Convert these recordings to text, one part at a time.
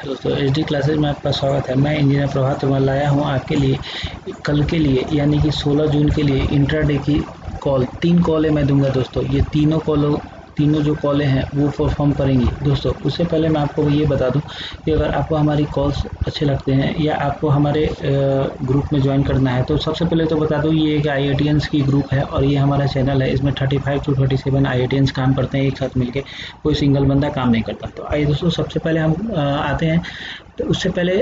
दोस्तों HD classes में आपका स्वागत है। मैं इंजीनियर प्रभात कुमार लाया हूं आपके लिए कल के लिए यानी कि 16 जून के लिए इंट्राडे की कॉल 3 कॉलें मैं दूंगा दोस्तों। ये तीनों जो कॉलें हैं वो परफॉर्म करेंगी दोस्तों। उससे पहले मैं आपको ये बता दूं कि अगर आपको हमारी कॉल्स अच्छे लगते हैं या आपको हमारे ग्रुप में ज्वाइन करना है तो सबसे पहले तो बता दूं ये एक IITians की ग्रुप है और ये हमारा चैनल है। इसमें 35 to 37 IITians काम करते हैं एक साथ मिलके, कोई सिंगल बंदा काम नहीं करता। तो आइए दोस्तों सबसे पहले हम आते हैं। तो उससे पहले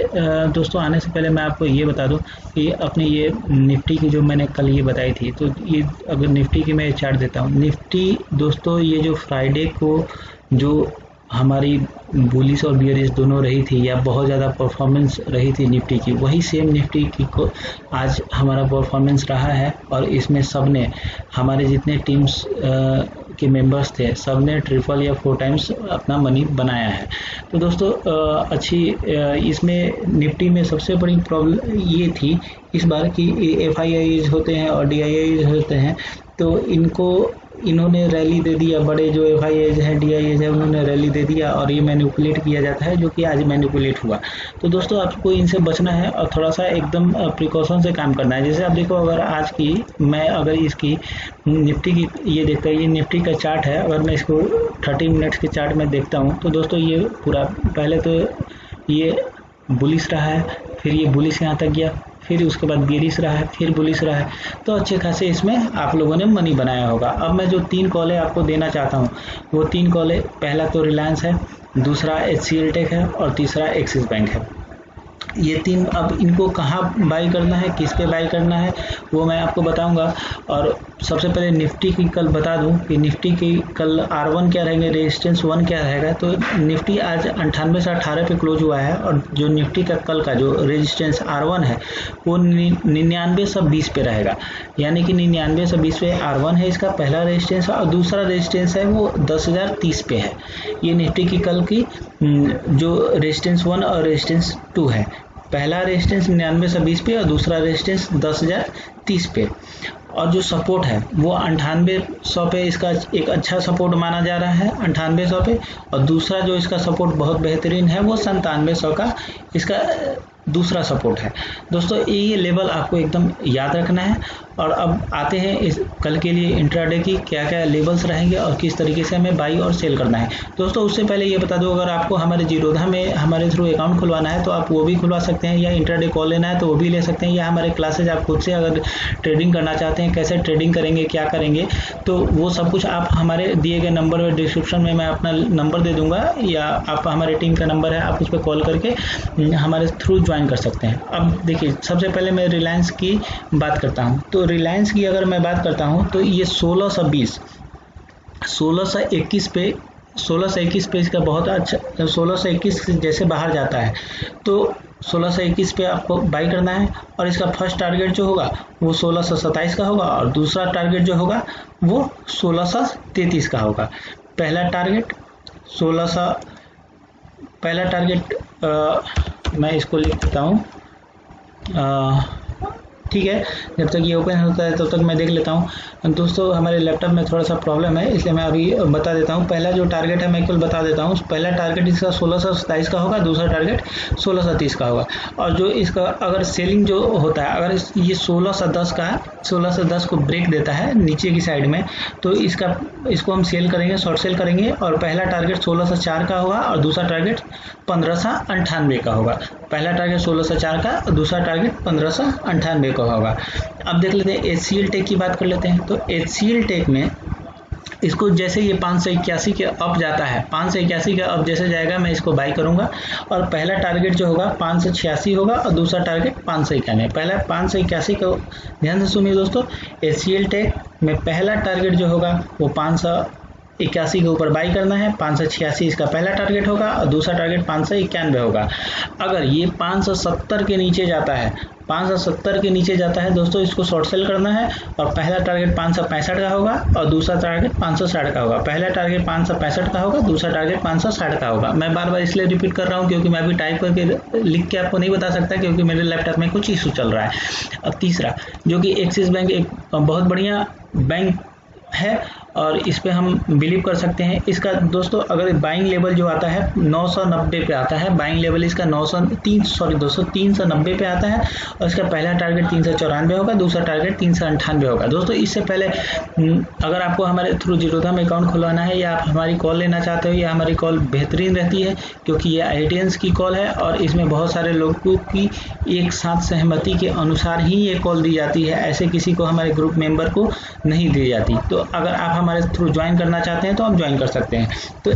दोस्तों आने से पहले मैं आपको ये बता दूं कि अपने ये निफ्टी की जो मैंने कल ये बताई थी, तो ये अगर निफ्टी की मैं चार्ट देता हूँ। निफ्टी दोस्तों ये जो फ्राइडे को जो हमारी बुलिश और बियरिश दोनों रही थी या बहुत ज़्यादा परफॉर्मेंस रही थी निफ्टी की, वही सेम निफ्टी की को आज हमारा परफॉर्मेंस रहा है। और इसमें सब ने हमारे जितने टीम्स के मेंबर्स थे सब ने ट्रिपल या 4 टाइम्स अपना मनी बनाया है। तो दोस्तों अच्छी इसमें निफ्टी में सबसे बड़ी प्रॉब्लम ये थी इस बार की FIIs होते हैं और DIIs होते हैं, तो इन्होंने रैली दे दिया। बड़े जो FIIs हैं DIIs हैं उन्होंने रैली दे दिया और ये मैनिपुलेट किया जाता है, जो कि आज मैनिपुलेट हुआ। तो दोस्तों आपको इनसे बचना है और थोड़ा सा एकदम प्रिकॉशन से काम करना है। जैसे आप देखो, अगर आज की मैं अगर इसकी निफ्टी की ये देखता है, ये निफ्टी का चार्ट है। अगर मैं इसको 30 मिनट्स के चार्ट में देखता हूँ तो दोस्तों ये पूरा पहले तो ये बुलिश रहा है, फिर ये बुलिश यहाँ तक गया, फिर उसके बाद बेरिश रहा है, फिर बुलिश रहा है। तो अच्छे खासे इसमें आप लोगों ने मनी बनाया होगा। अब मैं जो 3 कॉलें आपको देना चाहता हूँ वो 3 कॉलें, पहला तो रिलायंस है, दूसरा HCL टेक है और तीसरा एक्सिस बैंक है। ये 3 अब इनको कहाँ बाई करना है, किस पे बाई करना है वो मैं आपको बताऊंगा। और सबसे पहले निफ्टी की कल बता दूं कि निफ्टी की कल R1 क्या रहेंगे, रेजिस्टेंस 1 क्या रहेगा। तो निफ्टी आज 98 से 18 पे क्लोज हुआ है और जो निफ्टी का कल का जो रेजिस्टेंस R1 है वो 99 से 20 पे रहेगा। यानी कि 99 से 20 पे R1 है इसका पहला रेजिस्टेंस, और दूसरा रेजिस्टेंस है वो 10,030 पे है। ये निफ्टी की कल की जो रेजिस्टेंस 1 और रेजिस्टेंस 2 है। पहला रेजिस्टेंस 99 से 20 पे और दूसरा रेजिस्टेंस 10,030 पे। और जो सपोर्ट है वो 9800 पे इसका एक अच्छा सपोर्ट माना जा रहा है, 9800 पे। और दूसरा जो इसका सपोर्ट बहुत बेहतरीन है वो 9700 का इसका दूसरा सपोर्ट है। दोस्तों ये लेवल आपको एकदम याद रखना है। और अब आते हैं इस कल के लिए इंट्राडे की क्या क्या लेवल्स रहेंगे और किस तरीके से हमें बाई और सेल करना है। दोस्तों उससे पहले ये बता दो, अगर आपको हमारे जीरोधा में हमारे थ्रू अकाउंट खुलवाना है तो आप वो भी खुलवा सकते हैं, या इंट्राडे कॉल लेना है तो वो भी ले सकते हैं, या हमारे क्लासेज आप खुद से अगर ट्रेडिंग करना चाहते हैं, कैसे ट्रेडिंग करेंगे क्या करेंगे, तो वो सब कुछ आप हमारे दिए गए नंबर में डिस्क्रिप्शन में मैं अपना नंबर दे दूंगा, या आप हमारे टीम का नंबर है आप उस पर कॉल करके हमारे थ्रू ज्वाइन कर सकते हैं। अब देखिए सबसे पहले मैं रिलायंस की बात करता हूँ। तो रिलायंस की अगर मैं बात करता हूँ तो ये 1620 1621 पे इसका बहुत अच्छा 1621 जैसे बाहर जाता है तो 1621 पे आपको बाई करना है। और इसका फर्स्ट टारगेट जो होगा वो 1627 का होगा और दूसरा टारगेट जो होगा वो 1633 का होगा। पहला टारगेट मैं इसको लिख देता हूँ, ठीक है। जब तक ये ओपन होता है तब तक मैं देख लेता हूँ। दोस्तों हमारे लैपटॉप में थोड़ा सा प्रॉब्लम है इसलिए मैं अभी बता देता हूँ। पहला जो टारगेट है मैं केवल बता देता हूँ। पहला टारगेट इसका 1627 का होगा, दूसरा टारगेट 1630 का होगा। और जो इसका अगर सेलिंग जो होता है, अगर ये 1610 को ब्रेक देता है नीचे की साइड में, तो इसको हम सेल करेंगे, शॉर्ट सेल करेंगे। और पहला टारगेट 1604 का होगा और दूसरा टारगेट 1598 का होगा। पहला टारगेट 1604 का और दूसरा टारगेट 1598 का होगा। अब देख लेते हैं HCL टेक की बात कर लेते हैं। तो HCL टेक में इसको जैसे ये 581 के अप जाता है, 581 के अप जैसे जाएगा मैं इसको बाई करूंगा। और पहला टारगेट जो होगा 586 होगा और दूसरा टारगेट 591। पहला 581 को ध्यान से सुनिए दोस्तों। HCL टेक में पहला टारगेट जो होगा वो 581 के ऊपर बाई करना है। 586 इसका पहला टारगेट होगा और दूसरा टारगेट 591 होगा। अगर ये 570 के नीचे जाता है, 570 के नीचे जाता है दोस्तों, इसको शॉर्ट सेल करना है। और पहला टारगेट 565 का होगा और दूसरा टारगेट 560 का होगा। पहला टारगेट 565 का होगा, दूसरा टारगेट 560 का होगा। मैं बार बार इसलिए रिपीट कर रहा हूँ क्योंकि मैं अभी टाइप करके लिख के आपको नहीं बता सकता क्योंकि मेरे लैपटॉप में कुछ इशू चल रहा है। अब तीसरा जो कि एक्सिस बैंक एक बहुत बढ़िया बैंक है और इस पे हम बिलीव कर सकते हैं। इसका दोस्तों अगर बाइंग लेवल जो आता है 990 पे आता है, बाइंग लेवल इसका 390 पे आता है और इसका पहला टारगेट 394 होगा, दूसरा टारगेट 398 होगा। दोस्तों इससे पहले अगर आपको हमारे थ्रू जीरोधा में अकाउंट खुलवाना है या आप हमारी कॉल लेना चाहते हो, या हमारी कॉल बेहतरीन रहती है क्योंकि ये आईटीएंस की कॉल है और इसमें बहुत सारे लोगों की एक साथ सहमति के अनुसार ही ये कॉल दी जाती है, ऐसे किसी को हमारे ग्रुप मेंबर को नहीं दी जाती। तो अगर आप हमारे थ्रू ज्वाइन करना चाहते हैं तो आप ज्वाइन कर सकते हैं। तो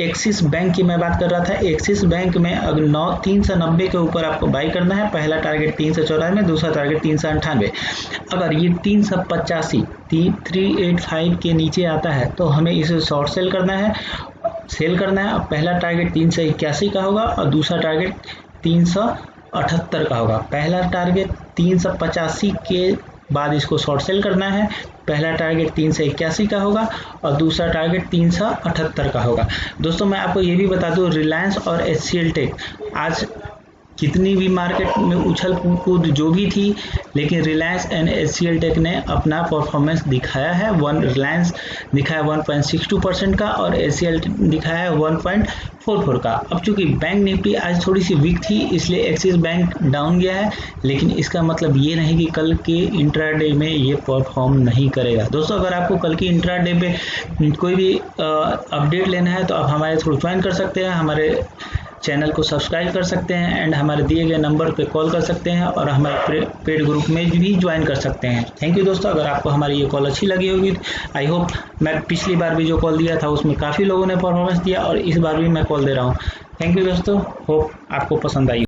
एक्सिस बैंक की मैं बात कर रहा था। एक्सिस बैंक में अगर 390 के ऊपर आपको बाई करना है, पहला टारगेट 394, दूसरा टारगेट 398। अगर ये 385 385 के नीचे आता है तो हमें इसे शॉर्ट सेल करना है। पहला टारगेट 381 का होगा और दूसरा टारगेट 378 का होगा। पहला टारगेट 385 के बाद इसको शॉर्ट सेल करना है। पहला टारगेट 381 का होगा और दूसरा टारगेट 378 का होगा। दोस्तों मैं आपको ये भी बता दूं, रिलायंस और HCL टेक आज कितनी भी मार्केट में उछल कूद जो भी थी, लेकिन रिलायंस एंड HCL टेक ने अपना परफॉर्मेंस दिखाया है। रिलायंस दिखाया 1.62% का और HCL दिखाया है 1.44 का। अब चूंकि बैंक निफ्टी आज थोड़ी सी वीक थी इसलिए एक्सिस बैंक डाउन गया है, लेकिन इसका मतलब ये नहीं कि कल के इंट्राडे में ये परफॉर्म नहीं करेगा। दोस्तों अगर आपको कल की इंट्राडे पे कोई भी अपडेट लेना है तो आप हमारे थ्रू ज्वाइन कर सकते हैं, हमारे चैनल को सब्सक्राइब कर सकते हैं एंड हमारे दिए गए नंबर पे कॉल कर सकते हैं और हमारे पेड ग्रुप में भी ज्वाइन कर सकते हैं। थैंक यू दोस्तों। अगर आपको हमारी ये कॉल अच्छी लगी होगी, आई होप, मैं पिछली बार भी जो कॉल दिया था उसमें काफ़ी लोगों ने परफॉर्मेंस दिया और इस बार भी मैं कॉल दे रहा हूँ। थैंक यू दोस्तों, होप आपको पसंद आई।